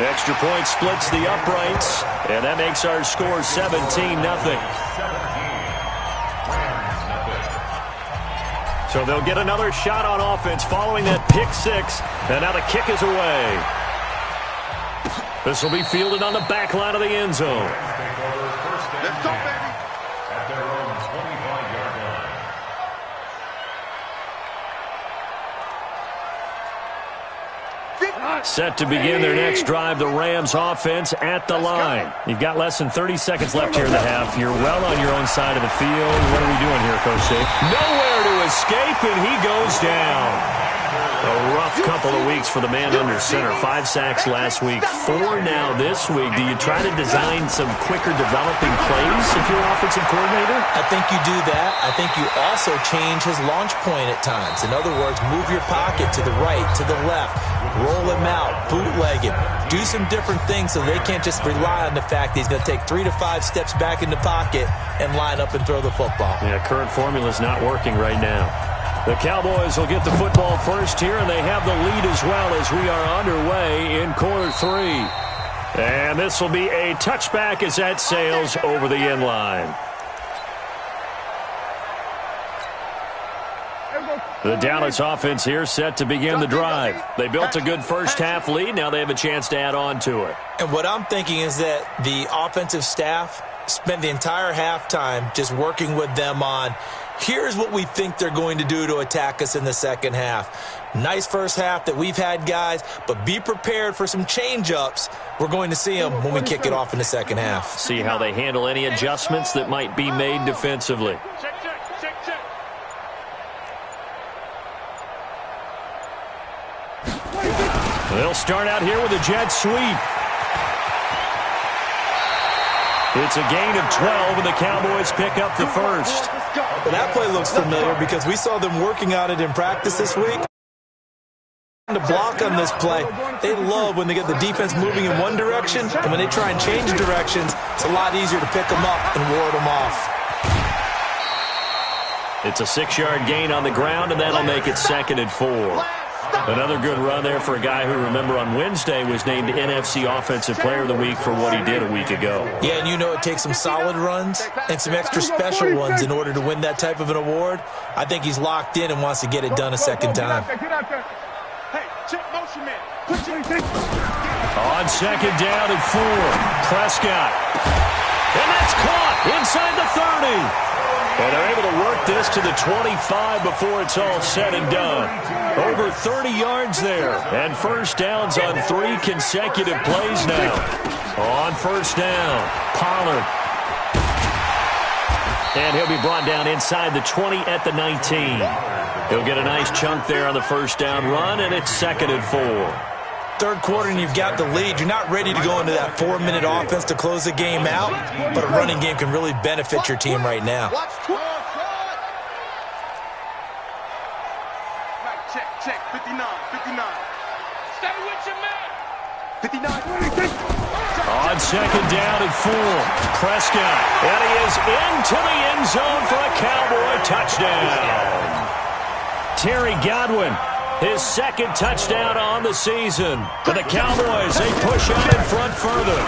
Extra point splits the uprights, and that makes our score 17-0. So they'll get another shot on offense following that pick six, and now the kick is away. This will be fielded on the back line of the end zone. Let's go, baby. At their own 25-yard line. Set to begin their next drive, the Rams offense at the line. You've got less than 30 seconds left here in the half. You're well on your own side of the field. What are we doing here, Coach Dave? Nowhere to escape, and he goes down. A rough couple of weeks for the man under center. 5 sacks last week, 4 now this week. Do you try to design some quicker developing plays if you're an offensive coordinator? I think you do that. I think you also change his launch point at times. In other words, move your pocket to the right, to the left, roll him out, bootleg him. Do some different things so they can't just rely on the fact that he's going to take 3 to 5 steps back in the pocket and line up and throw the football. Yeah, current formula is not working right now. The Cowboys will get the football first here, and they have the lead as well as we are underway in quarter 3. And this will be a touchback as that sails over the end line. The Dallas offense here set to begin the drive. They built a good first half lead. Now they have a chance to add on to it. And what I'm thinking is that the offensive staff spent the entire halftime just working with them on, here's what we think they're going to do to attack us in the second half. Nice first half that we've had, guys, but be prepared for some change-ups. We're going to see them when we kick it off in the second half. See how they handle any adjustments that might be made defensively. They'll start out here with a jet sweep. It's a gain of 12, and the Cowboys pick up the first. Well, that play looks familiar because we saw them working on it in practice this week. To block on this play, they love when they get the defense moving in one direction, and when they try and change directions, it's a lot easier to pick them up and ward them off. It's a 6-yard gain on the ground, and that'll make it 2nd and 4. Another good run there for a guy who, remember, on Wednesday was named NFC Offensive Player of the Week for what he did a week ago. Yeah, and you know it takes some solid runs and some extra special ones in order to win that type of an award. I think he's locked in and wants to get it done a second time. On 2nd down and 4, Prescott. And that's caught inside the 30. And they're able to work this to the 25 before it's all said and done. Over 30 yards there. And first downs on 3 consecutive plays now. On first down, Pollard. And he'll be brought down inside the 20 at the 19. He'll get a nice chunk there on the first down run, and it's 2nd and 4. Third quarter and you've got the lead. You're not ready to go into that 4-minute offense to close the game out, but a running game can really benefit your team right now. Check, 59. Stay with your man. 59. On 2nd down and 4, Prescott. And he is into the end zone for a Cowboy touchdown. Terry Godwin, his 2nd touchdown on the season. For the Cowboys, they push out in front further.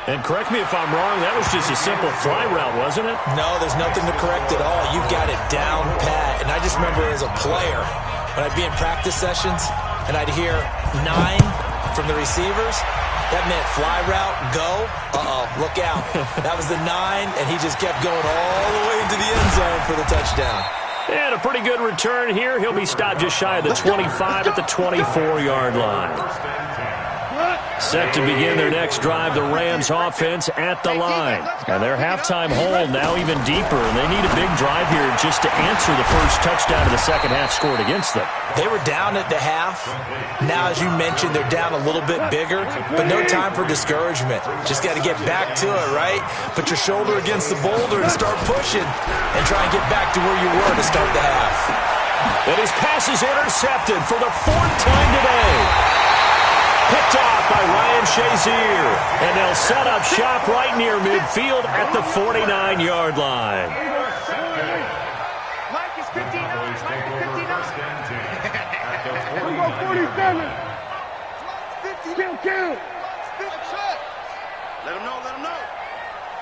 And correct me if I'm wrong, that was just a simple fly route, wasn't it? No, there's nothing to correct at all. You've got it down pat. And I just remember as a player, when I'd be in practice sessions and I'd hear 9 from the receivers, that meant fly route, go, look out. That was the 9, and he just kept going all the way into the end zone for the touchdown. And a pretty good return here. He'll be stopped just shy of the 25 at the 24-yard line. Set to begin their next drive, the Rams offense at the line. And their halftime hole now even deeper, and they need a big drive here just to answer the first touchdown of the second half scored against them. They were down at the half. Now, as you mentioned, they're down a little bit bigger, but no time for discouragement. Just got to get back to it, right? Put your shoulder against the boulder and start pushing and try and get back to where you were to start the half. And his pass is intercepted for the 4th time today. Picked off by Ryan Shazier. And they'll set up shop right near midfield at the 49-yard line. Mike is 59. At the 47. Kill. Let him know, let him know.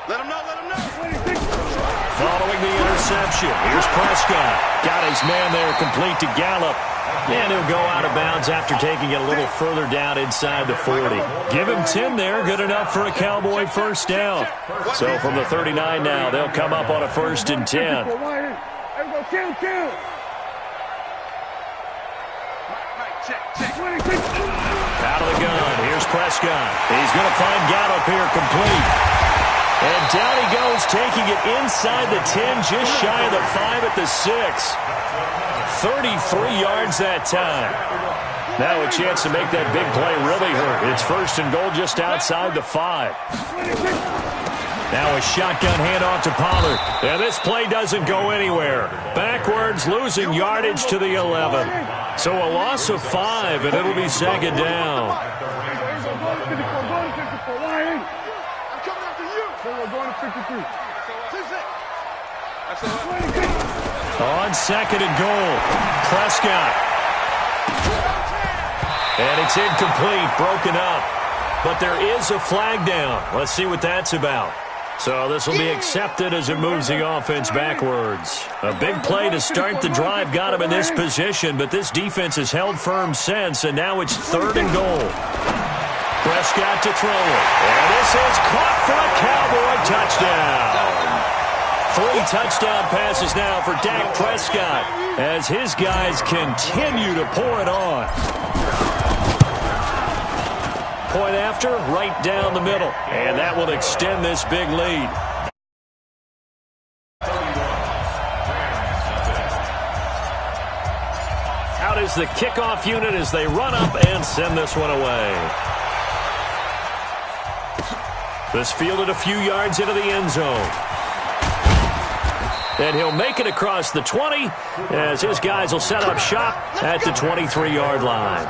Let him know, let him know. Following the interception, here's Prescott. Got his man there complete to Gallup. And he'll go out of bounds after taking it a little further down inside the 40. Give him 10 there, good enough for a Cowboy first down. So from the 39 now, they'll come up on a 1st and 10. Out of the gun, here's Prescott. He's going to find Gallup here complete. And down he goes, taking it inside the 10, just shy of the 5 at the 6. 33 yards that time. Now a chance to make that big play really hurt. It's 1st and goal just outside the 5. Now a shotgun handoff to Pollard. And this play doesn't go anywhere. Backwards, losing yardage to the 11. So a loss of 5, and it'll be 2nd down. On 2nd and goal, Prescott. And it's incomplete, broken up. But there is a flag down. Let's see what that's about. So this will be accepted as it moves the offense backwards. A big play to start the drive got him in this position, but this defense has held firm since, and now it's 3rd and goal. Prescott to throw it. And this is caught for a Cowboy touchdown. 3 touchdown passes now for Dak Prescott as his guys continue to pour it on. Point after, right down the middle. And that will extend this big lead. Out is the kickoff unit as they run up and send this one away. This fielded a few yards into the end zone. And he'll make it across the 20 as his guys will set up shop at the 23-yard line.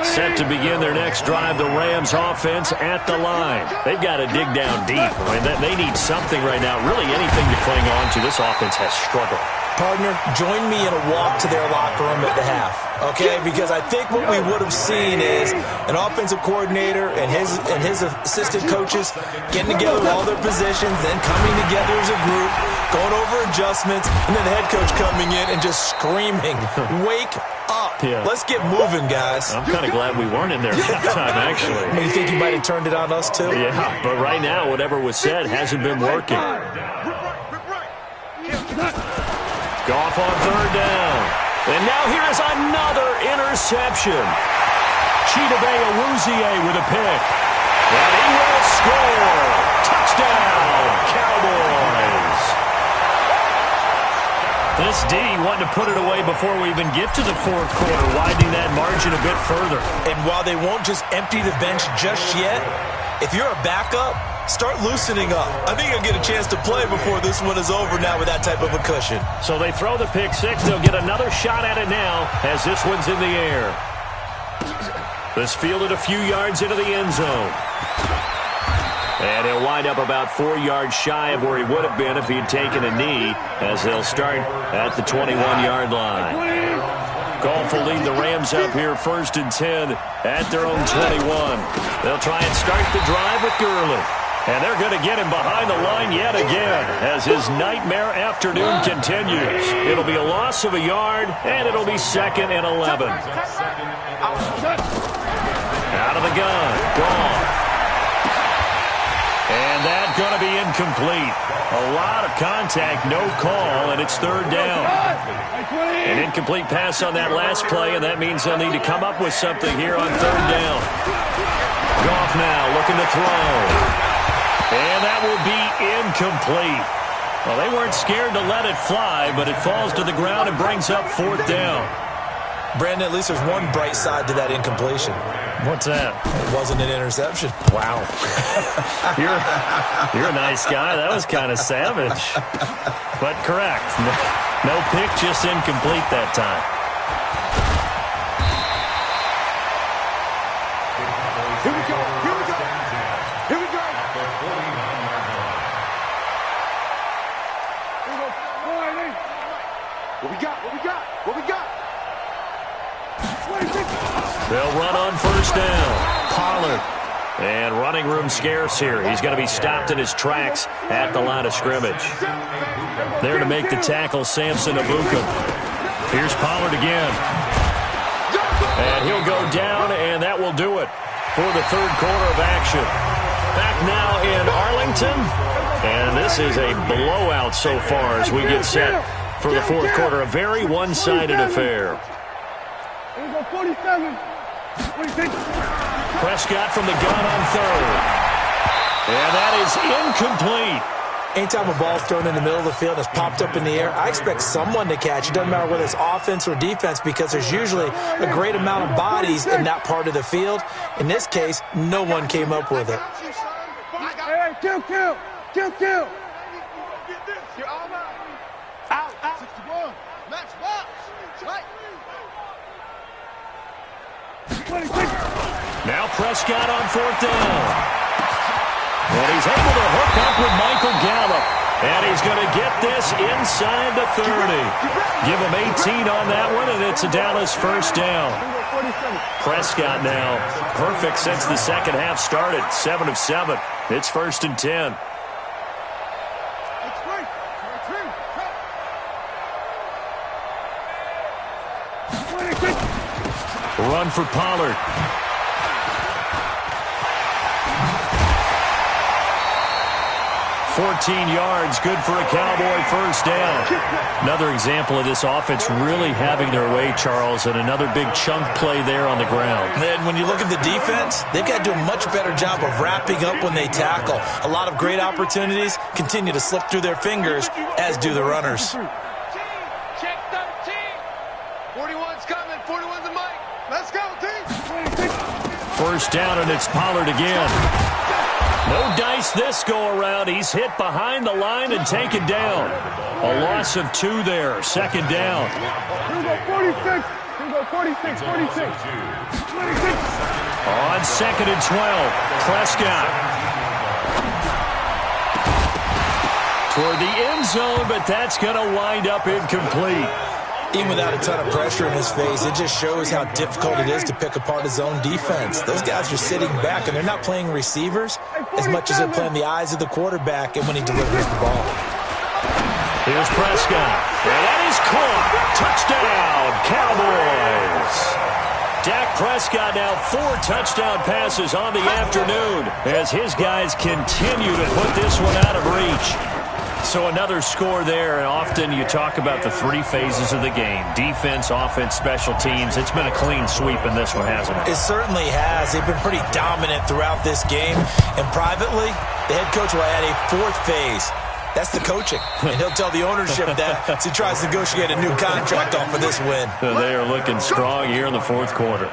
Set to begin their next drive, the Rams offense at the line. They've got to dig down deep. I mean, they need something right now, really anything to cling on to. This offense has struggled. Partner, join me in a walk to their locker room at the half, okay? Because I think what we would have seen is an offensive coordinator and his assistant coaches getting together all their positions, then coming together as a group, going over adjustments, and then the head coach coming in and just screaming, "Wake up. Yeah. Let's get moving, guys." I'm kind of glad we weren't in there at halftime, actually. You think you might have turned it on us, too? Yeah, but right now, whatever was said hasn't been working. Goff on 3rd down. And now here is another interception. Chidobe Awuzie with a pick. And he will score. Touchdown, Cowboys. This D wanting to put it away before we even get to the 4th quarter, widening that margin a bit further. And while they won't just empty the bench just yet, if you're a backup, start loosening up. I think you'll get a chance to play before this one is over now with that type of a cushion. So they throw the pick 6. They'll get another shot at it now as this one's in the air. This fielded a few yards into the end zone. And he'll wind up about 4 yards shy of where he would have been if he'd taken a knee, as they'll start at the 21-yard line. Goff will lead the Rams up here 1st and 10 at their own 21. They'll try and start the drive with Gurley. And they're going to get him behind the line yet again as his nightmare afternoon continues. It'll be a loss of a yard, and it'll be 2nd and 11. Out of the gun, Goff. And that's going to be incomplete. A lot of contact, no call, and it's 3rd down. An incomplete pass on that last play, and that means they'll need to come up with something here on 3rd down. Goff now looking to throw. And that will be incomplete. Well, they weren't scared to let it fly, but it falls to the ground and brings up 4th down. Brandon, at least there's one bright side to that incompletion. What's that? It wasn't an interception. Wow. You're a nice guy. That was kind of savage. But correct. No pick, just incomplete that time. Here we go. Here we go. Here we go. What we got? What we got? What we got? They'll run on 1st down. Pollard And running room scarce here. He's going to be stopped in his tracks at the line of scrimmage. There to make the tackle, Samson Abuka. Here's Pollard again. And he'll go down, and that will do it for the third quarter of action. Back now in Arlington. And this is a blowout so far as we get set for the fourth quarter. A very one-sided affair. 47. Prescott from the gun on third. And that is incomplete. Anytime a ball's thrown in the middle of the field and it's popped up in the air, I expect someone to catch. It doesn't matter whether it's offense or defense because there's usually a great amount of bodies in that part of the field. In this case, no one came up with it. Hey, kill. Out. 61. Max box. Right. Now Prescott on fourth down. And he's able to hook up with Michael Gallup. And he's going to get this inside the 30. Give him 18 on that one, and it's a Dallas first down. Prescott now perfect since the second half started. 7 of 7. It's 1st and 10. Run for Pollard. 14 yards, good for a Cowboy first down. Another example of this offense really having their way, Charles, and another big chunk play there on the ground. And then when you look at the defense, they've got to do a much better job of wrapping up when they tackle. A lot of great opportunities continue to slip through their fingers, as do the runners. Check 13. 41's coming. 41's the mic. Let's go, team. First down, and it's Pollard again. No dice this go-around. He's hit behind the line and taken down. A loss of 2 there. Second down. Here we go, 46. Here we go, 46. 26. 26. On 2nd and 12, Prescott. Toward the end zone, but that's going to wind up incomplete. Even without a ton of pressure in his face, it just shows how difficult it is to pick apart his own defense. Those guys are sitting back, and they're not playing receivers as much as they're playing the eyes of the quarterback and when he delivers the ball. Here's Prescott. And that is caught. Touchdown, Cowboys. Dak Prescott now 4 touchdown passes on the afternoon as his guys continue to put this one out of reach. So another score there, and often you talk about the 3 phases of the game. Defense, offense, special teams. It's been a clean sweep in this one, hasn't it? It certainly has. They've been pretty dominant throughout this game. And privately, the head coach will add a 4th phase. That's the coaching. And he'll tell the ownership that as he tries to negotiate a new contract off for this win. They are looking strong here in the fourth quarter.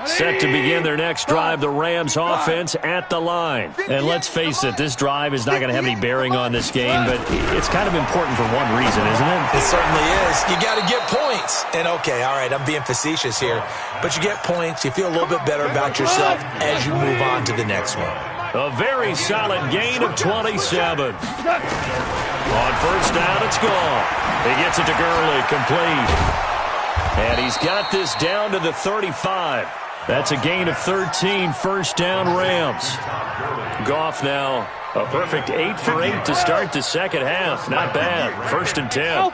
Set to begin their next drive, the Rams offense at the line. And let's face it, this drive is not going to have any bearing on this game, but it's kind of important for one reason, isn't it? It certainly is. You got to get points. And okay, all right, I'm being facetious here, but you get points, you feel a little bit better about yourself as you move on to the next one. A very solid gain of 27. On first down, it's gone. He gets it to Gurley, complete. And he's got this down to the 35. That's a gain of 13, first down Rams. Goff now a perfect 8 for 8 to start the second half. Not bad. 1st and 10.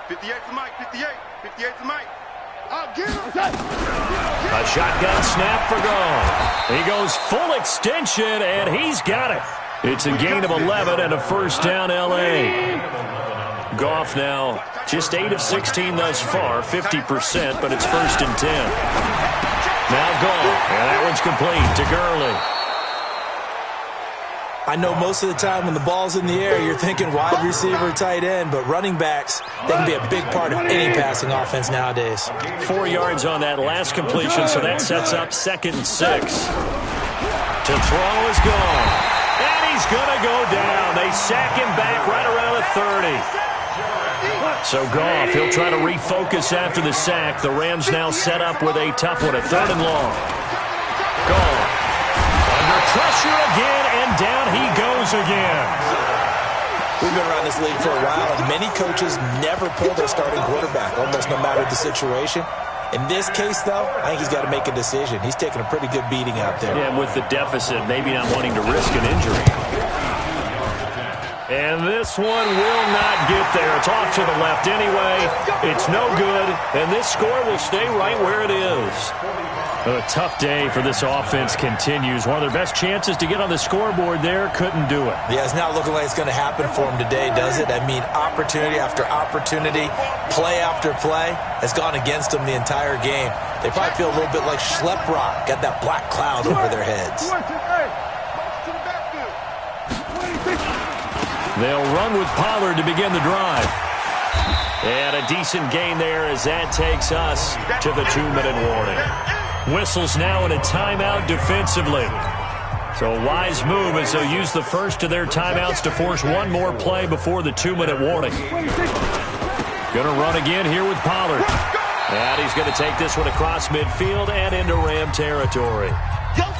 58 for Mike, 58. 58 for Mike. A shotgun snap for Goff. He goes full extension, and he's got it. It's a gain of 11 and a first down L.A. Goff now just 8 of 16 thus far, 50%, but it's 1st and 10. Now Goff, and that one's complete to Gurley. I know most of the time when the ball's in the air, you're thinking wide receiver, tight end, but running backs, they can be a big part of any passing offense nowadays. 4 yards on that last completion, so that sets up 2nd and 6. To throw is gone. And he's going to go down. They sack him back right around the 30. So Goff, he'll try to refocus after the sack. The Rams now set up with a tough one, a 3rd and long. Goff under pressure again, and down he goes again. We've been around this league for a while, and many coaches never pull their starting quarterback, almost no matter the situation. In this case, though, I think he's got to make a decision. He's taking a pretty good beating out there. Yeah, with the deficit, maybe not wanting to risk an injury. And this one will not get there. It's off to the left anyway. It's no good, and this score will stay right where it is. A tough day for this offense continues. One of their best chances to get on the scoreboard there, couldn't do it. Yeah, it's not looking like it's going to happen for him today, does it? I mean, opportunity after opportunity, play after play has gone against them the entire game. They probably feel a little bit like Schlep Rock, got that black cloud over their heads. They'll run with Pollard to begin the drive. And a decent gain there as that takes us to the 2-minute warning. Whistles now in a timeout defensively. So a wise move as they'll use the first of their timeouts to force one more play before the 2-minute warning. Going to run again here with Pollard. And he's going to take this one across midfield and into Ram territory.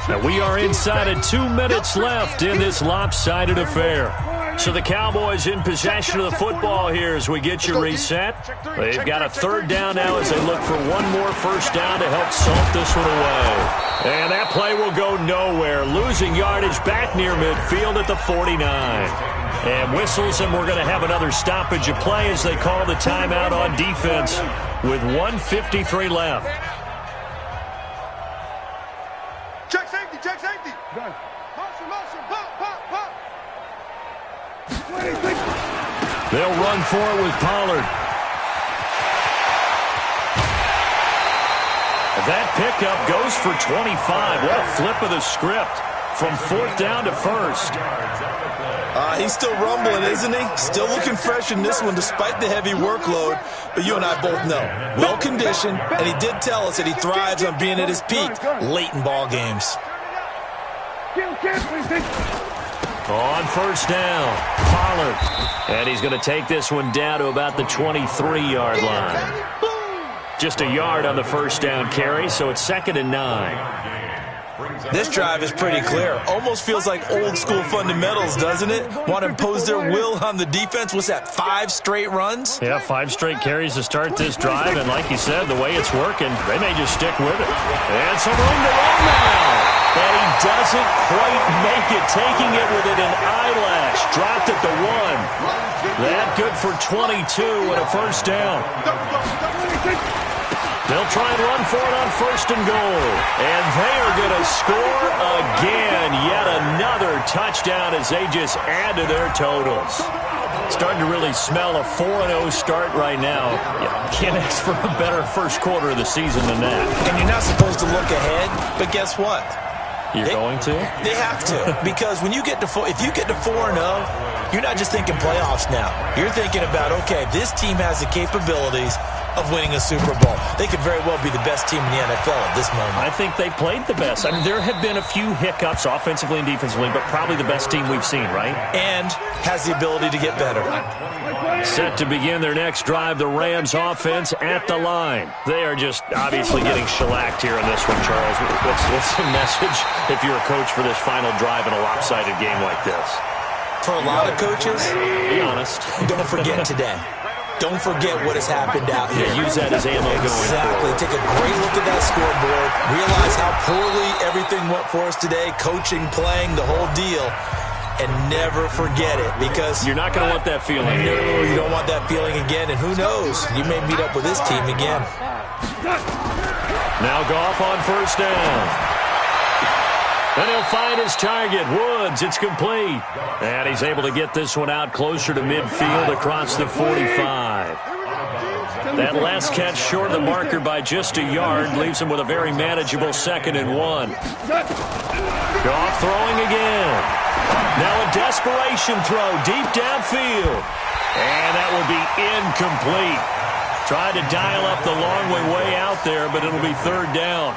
Now we are inside of 2 minutes left in this lopsided affair. So the Cowboys in possession of the football here as we get you reset. They've got a third down now as they look for one more first down to help salt this one away. And that play will go nowhere. Losing yardage back near midfield at the 49. And whistles, and we're going to have another stoppage of play as they call the timeout on defense with 1:53 left. Check safety, check safety. Motion, pop, pop, pop. They'll run for it with Pollard. That pickup goes for 25. What a flip of the script from fourth down to first. He's still rumbling, isn't he? Still looking fresh in this one despite the heavy workload. But you and I both know, well-conditioned, and he did tell us that he thrives on being at his peak late in ball games. On first down, Pollard. And he's going to take this one down to about the 23-yard line. Just a yard on the first down carry, so it's 2nd and 9. This drive is pretty clear. Almost feels like old-school fundamentals, doesn't it? Want to impose their will on the defense. What's that, 5 straight runs? Yeah, 5 straight carries to start this drive, and like you said, the way it's working, they may just stick with it. And some room to run now. And he doesn't quite make it, taking it with an eyelash. Dropped at the 1. That good for 22 and a first down. They'll try and run for it on 1st and goal. And they are going to score again. Yet another touchdown as they just add to their totals. Starting to really smell a 4-0 start right now. You can't ask for a better first quarter of the season than that. And you're not supposed to look ahead, but guess what? You're going to? They have to, because when you get to if you get to 4-0, you're not just thinking playoffs now. You're thinking about, okay, this team has the capabilities of winning a Super Bowl. They could very well be the best team in the NFL at this moment. I think they played the best. I mean, there have been a few hiccups offensively and defensively, but probably the best team we've seen, right? And has the ability to get better. Set to begin their next drive, the Rams offense at the line. They are just obviously getting shellacked here in this one, Charles. What's the message if you're a coach for this final drive in a lopsided game like this? For a lot of coaches, be honest. Don't forget today. Don't forget what has happened out here. Yeah, use that as ammo going Exactly. forward. Take a great look at that scoreboard. Realize how poorly everything went for us today. Coaching, playing, the whole deal. And never forget it, because you're not going to want that feeling. No, you don't want that feeling again. And who knows? You may meet up with this team again. Now Goff on first down. And he'll find his target, Woods. It's complete. And he's able to get this one out closer to midfield across the 45. That last catch short of the marker by just a yard leaves him with a very manageable 2nd and 1. Goff throwing again. Now a desperation throw deep downfield. And that will be incomplete. Tried to dial up the long way out there, but it'll be 3rd down.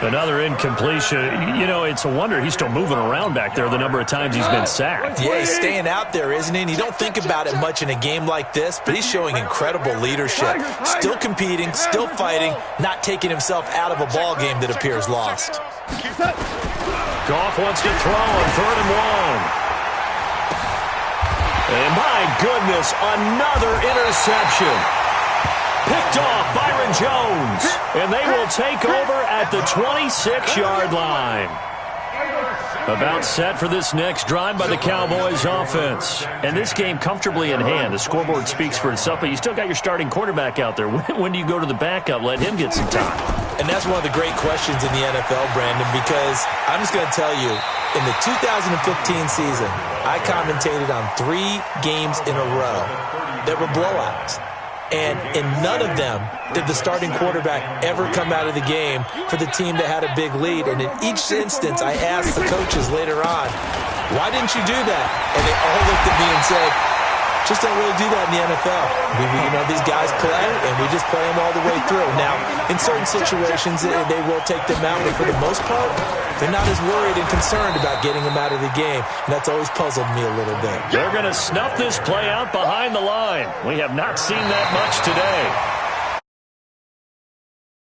Another incompletion. You know, it's a wonder he's still moving around back there the number of times he's been sacked. Yeah, he's staying out there, isn't he? And you don't think about it much in a game like this, but he's showing incredible leadership. Still competing, still fighting, not taking himself out of a ball game that appears lost. Goff wants to throw on 3rd and 1. And my goodness, another interception. Picked off Byron Jones. And they will take over at the 26-yard line. About set for this next drive by the Cowboys offense. And this game comfortably in hand. The scoreboard speaks for itself, but you still got your starting quarterback out there. When do you go to the backup? Let him get some time. And that's one of the great questions in the NFL, Brandon, because I'm just going to tell you, in the 2015 season, I commentated on 3 games in a row that were blowouts. And in none of them did the starting quarterback ever come out of the game for the team that had a big lead. And in each instance, I asked the coaches later on, why didn't you do that? And they all looked at me and said, just don't really do that in the NFL. These guys play, and we just play them all the way through. Now, in certain situations, they will take them out, but for the most part, they're not as worried and concerned about getting them out of the game, and that's always puzzled me a little bit. They're going to snuff this play out behind the line. We have not seen that much today.